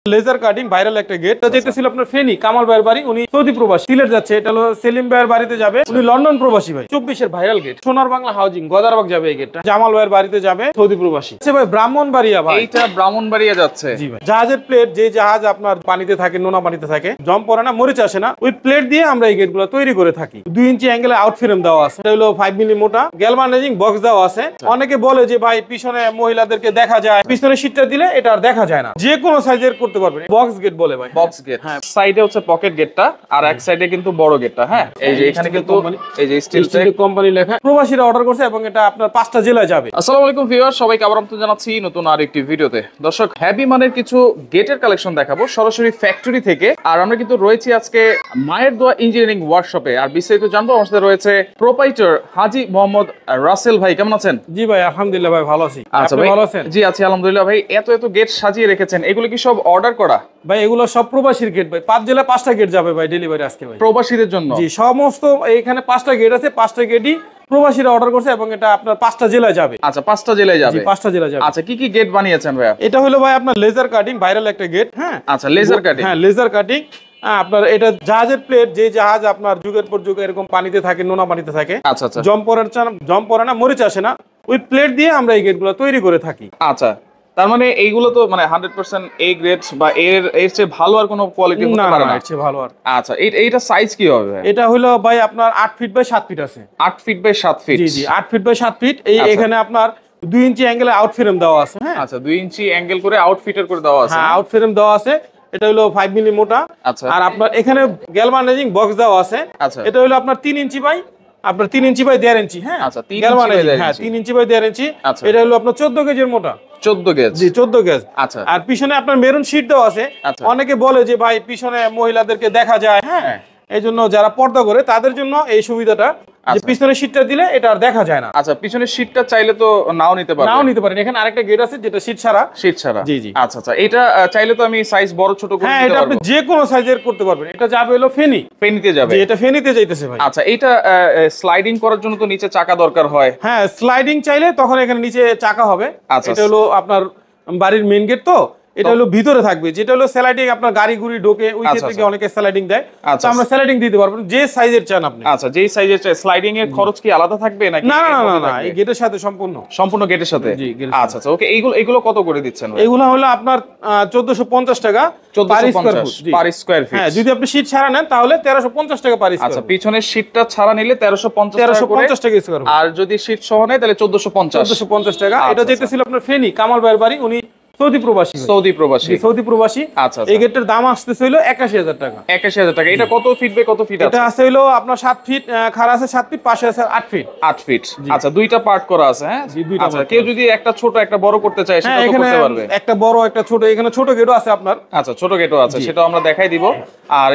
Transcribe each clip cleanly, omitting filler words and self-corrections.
Laser cutting viral একটা gate. এটা যেতেছিল আপনার ফেনী কামাল ভাইয়ের বাড়ি, উনি সৌদি প্রবাসী, সিলেট যাচ্ছে। এটা হলো সেলিম ভাইয়ের বাড়িতে যাবে, উনি লন্ডন প্রবাসী ভাই। 24-এর ভাইরাল গেট, সোনার বাংলা হাউজিং গদারবাগ যাবে এই গেটটা। জামাল ভাইয়ের বাড়িতে যাবে, সৌদি প্রবাসী। আচ্ছা ভাই, ব্রাহ্মণবাড়িয়া ভাই, এইটা ব্রাহ্মণবাড়িয়া যাচ্ছে। জি ভাই। জাহাজের প্লেট, যে জাহাজ আপনার পানিতে থাকে, নোনা পানিতে থাকে, জম পড়ে না, মরিচ আসে না, ওই প্লেট দিয়ে আমরা এই গেটগুলো তৈরি করে থাকি। 2 ইঞ্চি অ্যাঙ্গেলে আউট ফ্রেম দেওয়া আছে, এটা হলো 5 মিলি মোটা, গ্যালভানাইজিং বক্স দেওয়া আছে। অনেকে বলে যে ভাই পিছনে মহিলাদেরকে দেখা যায়, পিছনে সিটটা দিলে এটা আর দেখা যায় না। যে কোনো সাইজের করতে পারবেন, বক্স গেট বলে ভাই। বক্স গেট, হ্যাঁ। সাইডে হচ্ছে পকেট গেটটা, আর এক সাইডে কিন্তু বড় গেটটা। হ্যাঁ, এই যে এখানে কিন্তু এই যে স্টিল কোম্পানি লেখা। প্রবাসীরা অর্ডার করছে এবং এটা আপনার 5টা জেলায় যাবে। আসসালামু আলাইকুম ভিউয়ার, সবাইকে আবার আমন্ত্রণ জানাচ্ছি নতুন আরেকটি ভিডিওতে। দর্শক, হেভি মানের কিছু গেটের কালেকশন দেখাবো সরাসরি ফ্যাক্টরি থেকে। আর আমরা কিন্তু রয়েছি আজকে মায়ের দোয়া ইঞ্জিনিয়ারিং ওয়ার্কশপে। আর বিস্তারিত জানবো আমাদের সাথে রয়েছে প্রোপাইটার হাজী মোহাম্মদ রাসেল ভাই। কেমন আছেন? জি ভাই, আলহামদুলিল্লাহ ভাই, ভালো আছি। আচ্ছা ভাই, ভালো আছেন? জি আছি আলহামদুলিল্লাহ ভাই। এত গেট সাজিয়ে রেখেছেন, এগুলো কি সব অর্ডার করা? ভাই এগুলো সব প্রবাসীর গেট ভাই। 5 জেলায় 5টা গেট যাবে ভাই ডেলিভারি আজকে ভাই, প্রবাসীদের জন্য। জি, সমস্ত এখানে 5টা গেট আছে, 5টা গেটই প্রবাসীরা অর্ডার করছে এবং এটা আপনার 5টা জেলায় যাবে। আচ্ছা, 5টা জেলায় যাবে। জি, 5টা জেলায় যাবে। আচ্ছা, কি গেট বানিয়েছেন ভাই? এটা হলো ভাই আপনার লেজার কাটিং ভাইরাল একটা গেট। হ্যাঁ, আচ্ছা, লেজার কাটিং। হ্যাঁ, লেজার কাটিং। আপনার এটা জাহাজের প্লেট, যে জাহাজ আপনার যুগের পর যুগ এরকম পানিতে থাকে, নোনা পানিতে থাকে, আচ্ছা আচ্ছা, জম পড়ে না, মরিচ আসে না, ওই প্লেট দিয়ে আমরা এই গেটগুলো তৈরি করে থাকি। আচ্ছা, তার মানে এইগুলো তো মানে 100% এ গ্রেড বা এর চেয়ে ভালো আর কোনো কোয়ালিটি হতে পারে না। এর চেয়ে ভালো আর। আচ্ছা, এইটা সাইজ কি হবে ভাই? এটা হলো ভাই আপনার 8 ফিট বাই 7 ফিট আছে। 8 ফিট বাই 7 ফিট। জি জি, 8 ফিট বাই 7 ফিট। এখানে আপনার 2 ইঞ্চি অ্যাঙ্গেলে আউট ফ্রেম দেওয়া আছে। হ্যাঁ, আচ্ছা, 2 ইঞ্চি অ্যাঙ্গেল করে আউট ফিটার করে দেওয়া আছে। হ্যাঁ, আউট ফ্রেম দেওয়া আছে। এটা হলো 5 মিলি মোটা। আচ্ছা, আর আপনার এখানে গ্যালভানাইজিং বক্স দেওয়া আছে। আচ্ছা, এটা হলো আপনার 3 ইঞ্চি বাই 3 ইঞ্চি বাই 1.5 ইঞ্চি। হ্যাঁ, আচ্ছা, 3 গ্যালভানাইজিং, হ্যাঁ 3 ইঞ্চি বাই 1.5 ইঞ্চি। আচ্ছা, এটা হলো আপনার 14 গেজের মোটা। 14 গেজ। জি, 14 গেজ। আচ্ছা, আর পিছনে আপনার মেরুন শীট দেওয়া আছে। আচ্ছা, অনেকে বলে যে ভাই পিছনে মহিলাদেরকে দেখা যায়। হ্যাঁ, এই জন্য যারা পর্দা করে তাদের জন্য এই সুবিধাটা, যে পিছনের শীটটা দিলে এটা আর দেখা যায় না। আচ্ছা, পিছনের শীটটা চাইলে তো নাও নিতে পারবেন। নাও নিতে পারেন। এখানে আরেকটা গেট আছে যেটা শীট ছাড়া। শীট ছাড়া। জি জি। আচ্ছা আচ্ছা, এটা চাইলে তো আমি সাইজ বড় ছোট করে হ্যাঁ, দিতে এটা পারবো। আপনি যে কোনো সাইজের করতে পারবেন। এটা যাবে হলো ফেনী। ফেনীতে যাবে। জি, এটা ফেনীতে যাইতেছে ভাই। আচ্ছা, এটা স্লাইডিং করার জন্য তো নিচে চাকা দরকার হয়। হ্যাঁ, স্লাইডিং চাইলে তখন এখানে নিচে চাকা হবে। আচ্ছা, এটা হলো আপনার বাড়ির মেইন গেট, তো এটা হলো ভিতরে থাকবে। যেটা হলো স্লাইডিং, আপনার গাড়ি গুড়ি ঢোকে, ওই ক্ষেত্রে অনেকে স্লাইডিং দেয়। তো আমরা স্লাইডিং দিতে পারবো যে সাইজের চান আপনি। আচ্ছা, যেই সাইজের চাই। স্লাইডিং এর খরচ কি আলাদা থাকবে নাকি? না না না না, এই গেটের সাথে সম্পূর্ণ গেটের সাথে। জি, আচ্ছা আচ্ছা, ওকে। এইগুলো কত করে দিচ্ছেন ভাই? এগুলো হলো আপনার 1450 টাকা per square foot. Per square feet. হ্যাঁ, যদি আপনি শীট ছাড়া নেন তাহলে 1350 টাকা পার স্কয়ার। আচ্ছা, পিছনের শীটটা ছাড়া নিলে 1350 টাকা স্কয়ার। আর যদি শীট সহ নেয় তাহলে 1450 টাকা। এটা যেতেছিল আপনার ফেনী কামাল ভাইয়ের বাড়ি, উনি সৌদি প্রবাসী। আচ্ছা, এই গেটটার দাম আসতেছে হলো 81000 টাকা। 81000 টাকা। এটা কত ফিট বাই কত ফিট আছে? এটা আছে হলো আপনার 7 ফিট, খাড়া আছে 7 ফিট, পাশে আছে 8 ফিট। 8 ফিট। আচ্ছা, দুইটা পার্ট করা আছে। হ্যাঁ, আচ্ছা, কেউ যদি একটা ছোট একটা বড় করতে চায় সেটা তো করতে পারবে। একটা বড় একটা ছোট, এখানে ছোট গেটও আছে আপনার। আচ্ছা, ছোট গেটও আছে, সেটাও আমরা দেখাই দিব। আর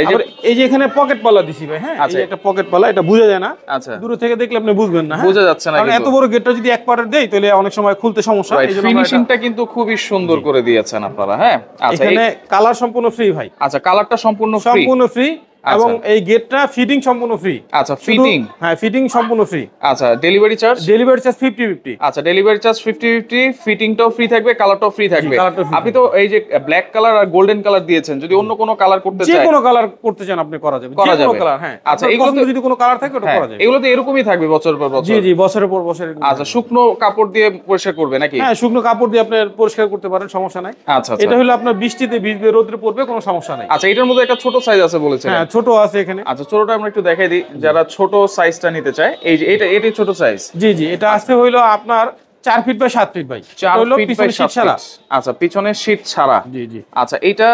এই যে এখানে পকেট পাল্লা দিছি ভাই। হ্যাঁ, এই একটা পকেট পাল্লা, এটা বোঝা যায় না। আচ্ছা, দূর থেকে দেখলে আপনি বুঝবেন না। বোঝা যাচ্ছে না, কারণ এত বড় গেটটা যদি এক পার্টের দেই তাহলে অনেক সময় খুলতে সমস্যা। এইজন্য ফিনিশিংটা কিন্তু খুবই সুন্দর করে দিয়েছেন আপনারা। হ্যাঁ, আচ্ছা, এখানে কালার সম্পূর্ণ ফ্রি ভাই। আচ্ছা, কালারটা সম্পূর্ণ ফ্রি এবং এই গেটটা ফিটিং সম্পূর্ণ ফ্রি। আচ্ছা, ফিটিং। হ্যাঁ, ফিটিং সম্পূর্ণ ফ্রি। আচ্ছা, ডেলিভারি চার্জ 50-50। আচ্ছা, ডেলিভারি চার্জ 50-50, ফিটিংটাও ফ্রি থাকবে, কালারটাও ফ্রি থাকবে। আপনি তো এই যে ব্ল্যাক কালার আর গোল্ডেন কালার দিয়েছেন, যদি অন্য কোনো কালার করতে চান, যে কোনো কালার করতে চান আপনি করা যাবে। যে কোনো কালার। হ্যাঁ, আচ্ছা, এগুলো যদি কোনো কালার থাকে ওটা করা যাবে। এগুলো তো এরকমই থাকবে বছরের পর বছর। জি জি, বছরের পর বছর। আচ্ছা, শুকনো কাপড় দিয়ে পরিষ্কার করবে নাকি? হ্যাঁ, শুকনো কাপড় দিয়ে আপনি পরিষ্কার করতে পারেন, সমস্যা নাই। আচ্ছা, এটা হলো আপনার বৃষ্টিতে ভিজবে, রোদে পড়বে, কোনো সমস্যা নাই। আচ্ছা, এটার মধ্যে একটা ছোট সাইজ আছে বলেছেন। হ্যাঁ, ছোট আছে এখানে। আচ্ছা, ছোটটা আমরা একটু দেখাই দিই যারা ছোট সাইজটা নিতে চায়। এই যে এটাই ছোট সাইজ। জি জি, এটা আছে হইলো আপনার 4 ফিট বাই 7 ফিট ভাই। 4 ফিট বাই 7 ফিট। আচ্ছা, পিছনের শীট ছাড়া। জি জি। আচ্ছা, এটা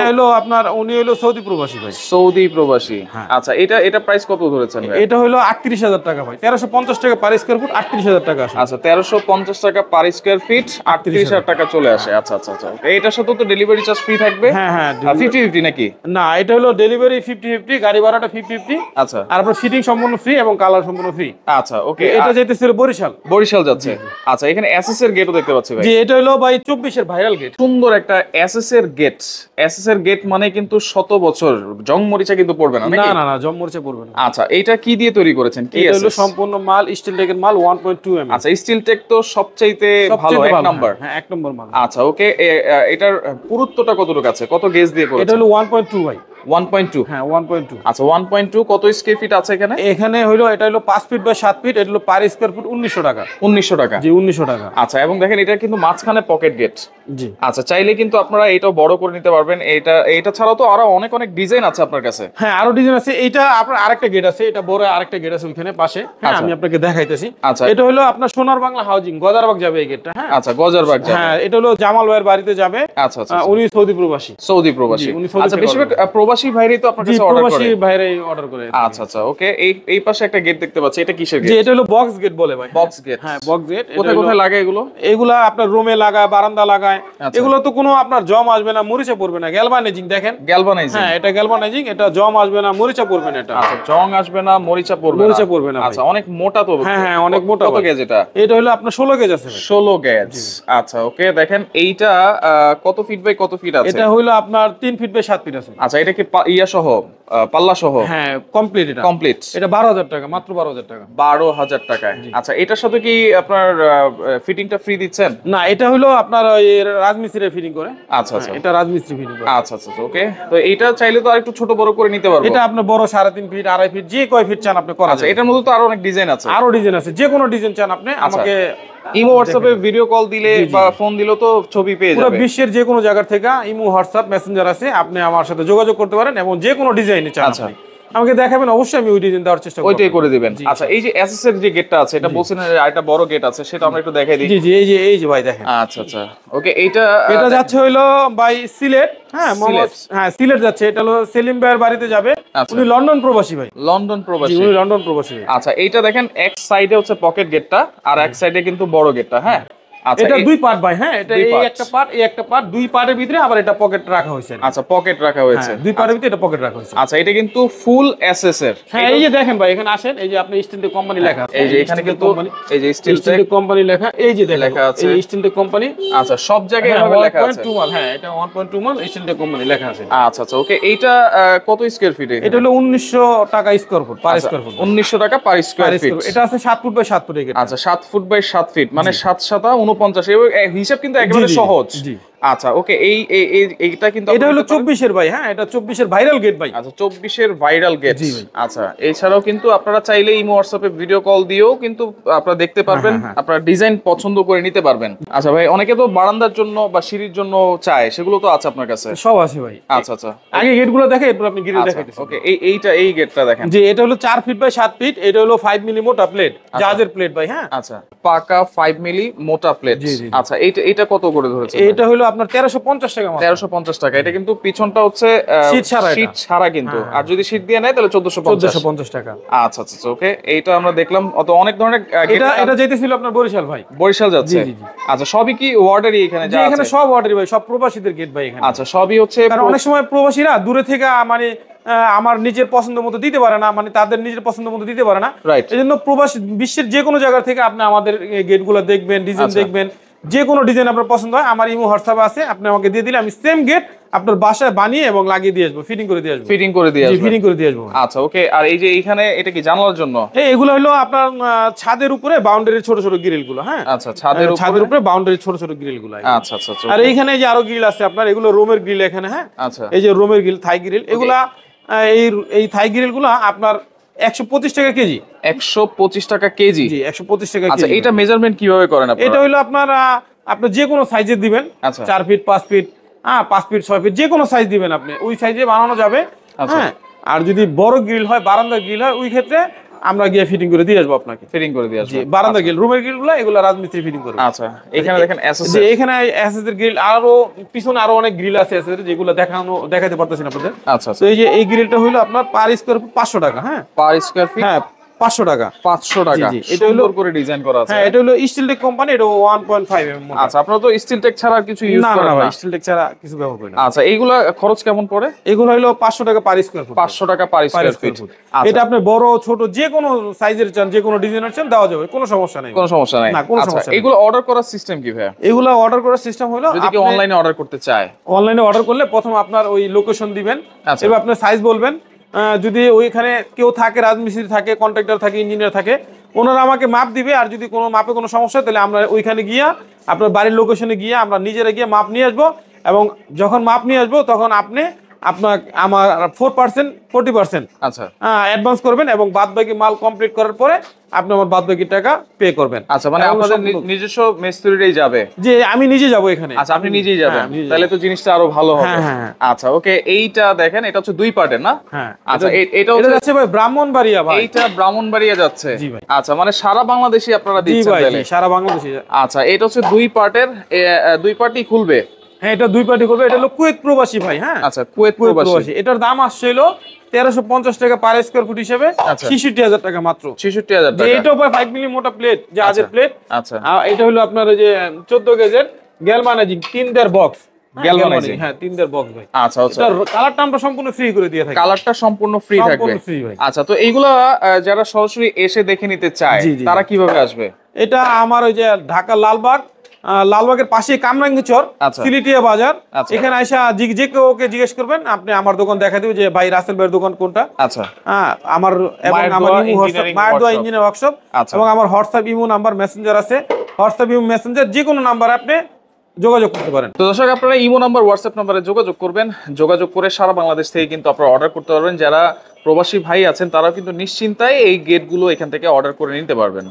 হলো আপনার, উনি হলো সৌদি প্রবাসী ভাই। সৌদি প্রবাসী। আচ্ছা, এটা প্রাইস কত ধরেছেন ভাই? এটা হলো 38000 টাকা ভাই। 1350 টাকা পার স্কয়ার ফুট, 38000 টাকা আসে। আচ্ছা, 1350 টাকা পার স্কয়ার ফিট, 38000 টাকা চলে আসে। আচ্ছা আচ্ছা আচ্ছা, এটার সাথে তো ডেলিভারি চার্জ ফ্রি থাকবে। হ্যাঁ হ্যাঁ, 50-50 নাকি? না, এটা হলো ডেলিভারি 50-50, গাড়ি ভাড়াটা 50-50। আচ্ছা, আর আপনার ফিটিং সম্পূর্ণ ফ্রি এবং কালার সম্পূর্ণ ফ্রি। আচ্ছা, ওকে। এটা যেতেছিল বরিশাল যাচ্ছে। আচ্ছা, এখানে এসএস এর গেটও দেখতে পাচ্ছি ভাই। জি, এটা হলো ভাই 24 এর ভাইরাল গেট। সুন্দর একটা এসএস এর গেট। এসএস এর গেট মানে কিন্তু শত বছর জং মরিচা কিন্তু পড়বে না না নাকি? না না, জম মরিচা পড়বে না। আচ্ছা, এটা কি দিয়ে তৈরি করেছেন? কি এটা হলো এসএস? সম্পূর্ণ মাল স্টিল টেকের মাল 1.2 mm। আচ্ছা, স্টিল টেক তো সবচাইতে ভালো, এক নাম্বার। হ্যাঁ, এক নম্বর মাল। আচ্ছা, ওকে। এটার পুরুত্বটা কতটুকু আছে? কত গেজ দিয়ে করেছেন? এটা হলো 1.2 ভাই। 1.2। হ্যাঁ, 1.2। আচ্ছা, 1.2 কত স্কয়ার ফিট আছে এখানে? এখানে হলো এটা হলো 5 ফিট বাই 7 ফিট। এটা হলো পার স্কয়ার ফুট 1900 টাকা। 1900 টাকা। জি, 1900 টাকা। আচ্ছা, এবং দেখেন এটা কিন্তু মাঝখানে পকেট গেট। জি। আচ্ছা, চাইলে কিন্তু আপনারা এটাও বড় করে নিতে পারবেন। এটা ছাড়াও তো আরো অনেক অনেক ডিজাইন আছে আপনার কাছে। হ্যাঁ, আরো ডিজাইন আছে। এটা আপনার আরেকটা গেট আছে, এটা বড় আরেকটা গেট আছে ওইখানে পাশে। হ্যাঁ, আচ্ছা। আমি আপনাকে দেখাইতেছি। আচ্ছা। এটা হলো আপনার সোনার বাংলা হাউজিং গদারবাগ যাবে এই গেটটা। হ্যাঁ আচ্ছা, গজারবাগ যাবে। হ্যাঁ, এটা হলো জামাল ভাইয়ের বাড়িতে যাবে। আচ্ছা আচ্ছা। উনি সৌদি প্রবাসী। সৌদি প্রবাসী। জি, উনি সৌদি আচ্ছা, থেকে বেশিরভাগ order প্রবাসী ভাইরাই তো আপনার জি, কাছে অর্ডার প্রবাসী করে। ভাইরাই অর্ডার করে। আচ্ছা আচ্ছা, ওকে। এই পাশে একটা গেট দেখতে পাচ্ছি, এটা কিসের জি, গেট? এটা হলো বক্স গেট বলে ভাই। Box gate. হ্যাঁ, বক্স গেট। কোথায় কোথায় লাগে এগুলো? এগুলা আপনার রুমে লাগায়, বারান্দা লাগায়। আচ্ছা। এগুলো তো কোনো আপনার জম আসবে না, মরিচা পড়বে না। গ্যালভানাইজিং দেখেন। গ্যালভানাইজিং। হ্যাঁ, এটা গ্যালভানাইজিং। এটা জম আসবে না, মরিচা পড়বে না। এটা আচ্ছা, জং আসবে না, মরিচা পড়বে না। মরিচা পড়বে না ভাই। আচ্ছা, অনেক মোটা তো। হ্যাঁ হ্যাঁ, অনেক মোটা কত ভাই। গেজ এটা? এটা হলো আপনার 16 গেজ আছে ভাই। 16 গেজ। আচ্ছা, ওকে। দেখেন এইটা কত ফিট বাই কত ফিট আছে? এটা হলো আপনার 3 ফিট বাই 7 ফিট আছে। আচ্ছা, এটা কি ইয়া সহ, পাল্লা সহ? হ্যাঁ, কমপ্লিট। এটা কমপ্লিট। এটা 12,000 টাকা, মাত্র 12,000 টাকা। 12,000 টাকায়। আচ্ছা, এটার সাথে কি আপনার ফিটিংটা ফ্রি দিচ্ছেন? না, এটা হলো আপনার ওই রাজমিস্ত্রি ফিটিং করে। আচ্ছা আচ্ছা। এটা রাজমিস্ত্রি ফিটিং করে। আচ্ছা আচ্ছা, ওকে। তো এইটা চাইলে তো আরেকটু ছোট বড় করে নিতে পারবো। এটা আপনার বড় 3.5 ফিট, 2.5 ফিট, যে কয় ফিট চান আপনি করা আচ্ছা, যাবে। এটার মধ্যে তো আরো অনেক ডিজাইন আছে। আরো ডিজাইন আছে, যে কোনো ডিজাইন চান আপনি আমাকে ইমো হোয়াটসঅ্যাপে ভিডিও কল দিলে বা ফোন দিলেও তো ছবি পেয়ে পুরো যাবে। বিশ্বের যে কোনো জায়গা থেকে ইমো, হোয়াটসঅ্যাপ, মেসেঞ্জার আছে, আপনি আমার সাথে যোগাযোগ করতে পারেন এবং যে কোনো ডিজাইনে চান আচ্ছা। আপনি আমাকে দেখাবেন, অবশ্যই আমি ওই ডিজাইন দেওয়ার চেষ্টা করব। ওইটাই করে দিবেন। আচ্ছা, এই যে এসএস এর যে গেটটা আছে, এটা বলছেন আরেকটা বড় গেট আছে, সেটা আমরা একটু দেখাই দিই। জি জি, এই যে ভাই দেখেন। আচ্ছা আচ্ছা, ওকে। এটা যাচ্ছে হইলো ভাই সিলেট। হ্যাঁ, মোহাম্মদ। হ্যাঁ, সিলেট যাচ্ছে। এটা হলো সেলিম ভাইয়ের বাড়িতে যাবে। আচ্ছা। উনি লন্ডন প্রবাসী ভাই। লন্ডন জি, প্রবাসী। উনি লন্ডন প্রবাসী। আচ্ছা, এইটা দেখেন এক সাইডে হচ্ছে পকেট গেটটা, আর এক সাইডে কিন্তু বড় গেটটা। হ্যাঁ, আচ্ছা। এটা দুই পার্ট ভাই। হ্যাঁ, এটা দুই এই part। একটা পার্ট, এই একটা পার্ট, দুই পার্টের ভিতরে আবার এটা পকেট রাখা হয়েছে। আচ্ছা, পকেট রাখা হয়েছে। হ্যাঁ, দুই পার্টের ভিতরে এটা পকেট রাখা হয়েছে। আচ্ছা, এটা কিন্তু ফুল এসএস এর। হ্যাঁ, এই যে দেখেন ভাই, এখানে আসেন, এই যে আপনি স্টিল টেক কোম্পানি লেখা আছে। এই যে এখানে কিন্তু এই যে স্টিল স্টিল টেক কোম্পানি লেখা, এই যে দেখেন লেখা আছে। এই স্টিল টেক কোম্পানি। আচ্ছা, সব জায়গায় এভাবে লেখা আছে। 1.2 মাল। হ্যাঁ, এটা 1.2 মাল স্টিল টেক কোম্পানি লেখা আছে। আচ্ছা আচ্ছা, ওকে। এইটা কত স্কয়ার ফিট? এটা হলো 1900 টাকা square foot, per square foot. 1900 টাকা পার স্কয়ার ফিট। এটা আছে 7 ফুট বাই 7 ফুট। আচ্ছা, 7 ফুট বাই 7 ফিট, মানে 7 7 49। এই হিসাব কিন্তু একেবারে সহজ। জি। আচ্ছা, ওকে। এইটা কিন্তু এটা হলো 24 এর ভাই। হ্যাঁ, এটা 24 এর ভাইরাল গেট ভাই। আচ্ছা, 24 এর ভাইরাল গেট। জি ভাই। আচ্ছা, এছাড়াও কিন্তু আপনারা চাইলে ইমো হোয়াটসঅ্যাপে ভিডিও কল দিয়েও কিন্তু আপনারা দেখতে পারবেন, আপনারা ডিজাইন পছন্দ করে নিতে পারবেন। আচ্ছা ভাই, অনেকে তো বারান্দার জন্য বা সিঁড়ির জন্য চায়, সেগুলো তো আছে আপনার কাছে? সব আছে ভাই। আচ্ছা আচ্ছা, আগে গেটগুলো দেখে, এরপর আপনি গিরিল দেখাইতেছি। ওকে। এই গেটটা দেখেন। জি, এটা হলো 4 ফিট বাই 7 ফিট। এটা হলো 5 মিলি মোটা প্লেট, জাহাজের প্লেট ভাই। হ্যাঁ, আচ্ছা, পাকা 5 মিলি মোটা প্লেট। আচ্ছা, এইটা কত করে ধরেছে? এটা হলো আপনার 1350 টাকা মাত্র। 1350 টাকা। এটা কিন্তু পিছনটা হচ্ছে শীট ছাড়া এটা। শীট ছাড়া কিন্তু। আর যদি শীট দিয়ে নেয় তাহলে 1450 টাকা। আচ্ছা আচ্ছা, ওকে। এইটা আমরা দেখলাম অত অনেক ধরনের এটা যেতেছিল আপনার বরিশাল ভাই। বরিশাল যাচ্ছে। জি, জি। আচ্ছা, সবই কি ওয়ার্ডারই এখানে যা আছে? এখানে সব অর্ডার ভাই, সব প্রবাসীদের গেট ভাই এখানে। আচ্ছা, সবই হচ্ছে। কারণ অনেক সময় প্রবাসীরা দূরে থেকে মানে আমার নিজের পছন্দ মতো দিতে পারে না, মানে তাদের নিজের পছন্দ মতো দিতে পারে না। রাইট। এজন্য প্রবাসী বিশ্বের যে কোনো জায়গা থেকে আপনি আমাদের গেটগুলো দেখবেন, ডিজাইন দেখবেন, যে কোনো ডিজাইন আপনার পছন্দ হয় আমার ইমো হোয়াটসঅ্যাপ আছে, আপনি আমাকে দিয়ে দিলে আমি সেম গেট আপনার বাসায় বানিয়ে এবং লাগিয়ে দিয়ে আসবো, ফিটিং করে দিয়ে আসবো। ফিটিং করে দিয়ে আসবেন। ফিটিং করে দিয়ে আসবো। আচ্ছা, ওকে। আর এই যে এইখানে এটা কি জানালার জন্য? এগুলো হলো আপনার ছাদের উপরে বাউন্ডারির ছোট ছোট গ্রিল গুলো। হ্যাঁ, আচ্ছা, ছাদের উপরে বাউন্ডারির ছোট ছোট গ্রিল গুলো। আচ্ছা আচ্ছা, আর এইখানে যে আরো গ্রিল আছে আপনার, এগুলো রোমের গ্রিল এখানে। হ্যাঁ, আচ্ছা। এই যে রোমের গ্রিল, থাই গ্রিল, এগুলা এই থাই গ্রিল গুলা আপনার 125 টাকা কেজি। 125 টাকা কেজি। জি, 125 টাকা আচ্ছা, কেজি। এটা মেজারমেন্ট কিভাবে করেন আপনারা? এটা হলো আপনার যে কোনো সাইজের দিবেন। আচ্ছা। 4 ফিট, 5 ফিট, 5 ফিট, 6 ফিট, যে কোনো সাইজ দিবেন আপনি, ওই সাইজে বানানো যাবে। আচ্ছা। হ্যাঁ, আর যদি বড় গ্রিল হয়, বারান্দার গ্রিল হয়, ওই ক্ষেত্রে আমরা গিয়ে ফিটিং করে দিয়ে আসবো আপনাকে। ফিটিং করে দিয়ে জি, আসবেন। বারান্দার গ্রিল, রুমের গ্রিল গুলো এগুলো রাজমিস্ত্রি ফিটিং করবে। আচ্ছা, এখানে দেখেন এসএস। যে এখানে এসএস এর গ্রিল, আরো পিছনে আরো অনেক গ্রিল আছে এসএস এর, যেগুলো দেখাতে পারতেছেন আপনাদের। আচ্ছা তো এই যে এই গ্রিলটা হলো আপনার পার স্কয়ার ফুট 500 টাকা। হ্যাঁ, পার স্কয়ার ফিট। হ্যাঁ, 500 টাকা। 500 টাকা। জি, এটা হলো সুন্দর করে ডিজাইন করা আছে। হ্যাঁ, এটা হলো স্টিলটেক কোম্পানি, এটা 1.5 mm মোটা। আচ্ছা, আপনারা তো স্টিল টেক ছাড়া আর কিছু ইউজ না করেন না না? ভাই, স্টিলটেক ছাড়া কিছু ব্যবহার করি না। আচ্ছা, এইগুলা খরচ কেমন পড়ে? এগুলো হলো 500 টাকা পার স্কয়ার ফুট। 500 টাকা পার স্কয়ার ফিট। এটা আপনি বড় ছোট যে কোনো সাইজের চান, যে কোনো ডিজাইনের চান দেওয়া যাবে, কোনো সমস্যা নেই। কোনো সমস্যা নাই। না, কোনো আচ্ছা, সমস্যা নেই। এগুলো অর্ডার করার সিস্টেম কি ভাই? এগুলো অর্ডার করার সিস্টেম হলো যদি কেউ অনলাইনে অর্ডার করতে চায়, অনলাইনে অর্ডার করলে প্রথম আপনার ওই লোকেশন দিবেন, আচ্ছা। এবার আপনার সাইজ বলবেন। যদি ওইখানে কেউ থাকে, রাজমিস্ত্রি থাকে, কন্ট্রাক্টর থাকে, ইঞ্জিনিয়ার থাকে, ওনারা আমাকে মাপ দিবে। আর যদি কোনো মাপে কোনো সমস্যা হয়, তাহলে আমরা ওইখানে গিয়া আপনার বাড়ির লোকেশনে গিয়ে আমরা নিজেরা গিয়ে মাপ নিয়ে আসবো। এবং যখন মাপ নিয়ে আসবো তখন আপনি আমার 4% 40% আচ্ছা অ্যাডভান্স করবেন, এবং বাদ বাকি মাল কমপ্লিট করার পরে আপনি আমার বাদ বাকি টাকা পে করবেন। আচ্ছা, মানে এবং আপনাদের সম্পূর্ণ- নিজস্ব মেস্তুরিটাই যাবে? যে আমি নিজে যাব এখানে। আচ্ছা, আপনি নিজেই যাবেন? হ্যাঁ, নিজে তাহলে তো জিনিসটা আরো ভালো হবে। হ্যাঁ, হ্যাঁ। আচ্ছা, ওকে, এইটা দেখেন, এটা হচ্ছে 2 পার্টের না? হ্যাঁ, আচ্ছা, এটা এটা হচ্ছে, যাচ্ছে ভাই ব্রাহ্মণবাড়িয়া ভাই। এইটা ব্রাহ্মণবাড়িয়া যাচ্ছে? জি ভাই। আচ্ছা, মানে সারা বাংলাদেশে আপনারা জি দিচ্ছেন ভাই, তাহলে? জি, সারা বাংলাদেশে। আচ্ছা, এটা হচ্ছে 2 পার্টের, 2 পার্টই খুলবে? হ্যাঁ, এটা 2 পার্টি করবে। এটা হলো কুয়েত প্রবাসী ভাই। হ্যাঁ, আচ্ছা, কুয়েত প্রবাসী। এটার দাম আসছে হলো 1350 টাকা পার স্কয়ার ফুট হিসেবে, আচ্ছা। 66,000 টাকা মাত্র। 66,000 যে টাকা। এটাও ভাই 5 মিলি মোটা প্লেট, জাহাজের প্লেট। আচ্ছা, এটা হলো আপনার ওই যে 14 গেজের গ্যালভানাইজিং 3 দের বক্স। Galvanizing। হ্যাঁ, 3 দের বক্স ভাই। আচ্ছা আচ্ছা, এটার কালারটা আমরা সম্পূর্ণ ফ্রি করে দিয়ে থাকি। কালারটা সম্পূর্ণ ফ্রি থাকবে? সম্পূর্ণ ফ্রি ভাই। আচ্ছা, তো এইগুলা যারা সরাসরি এসে দেখে নিতে চায়, জি, জি। তারা কিভাবে আসবে? এটা আমার ওই যে ঢাকা লালবাগের পাশে কামরাঙ্গীচর, আচ্ছা। সিলেটিয়া বাজার। আচ্ছা। এখানে আইসা যে ওকে জিজ্ঞেস করবেন, আপনি আমার দোকান দেখা দিবে যে ভাই রাসেল ভাইয়ের দোকান কোনটা। আচ্ছা, আমার এবং মায়ের আমার দোয়া ইমো হোয়াটসঅ্যাপ, ইঞ্জিনিয়ারিং মায়ের দোয়া ওয়ার্কশপ। Engineer workshop. আচ্ছা। এবং আমার হোয়াটসঅ্যাপ ইমো নাম্বার মেসেঞ্জার আছে। হোয়াটসঅ্যাপ ইমো মেসেঞ্জার যে কোনো নাম্বার আপনি যোগাযোগ করতে পারেন। তো দর্শক, আপনারা ইমো নাম্বার, হোয়াটসঅ্যাপ নাম্বারে যোগাযোগ করবেন। যোগাযোগ করে সারা বাংলাদেশ থেকে কিন্তু আপনারা অর্ডার করতে পারবেন। যারা প্রবাসী ভাই আছেন তারাও কিন্তু নিশ্চিন্তায় এই গেটগুলো এখান থেকে অর্ডার করে নিতে পারবেন।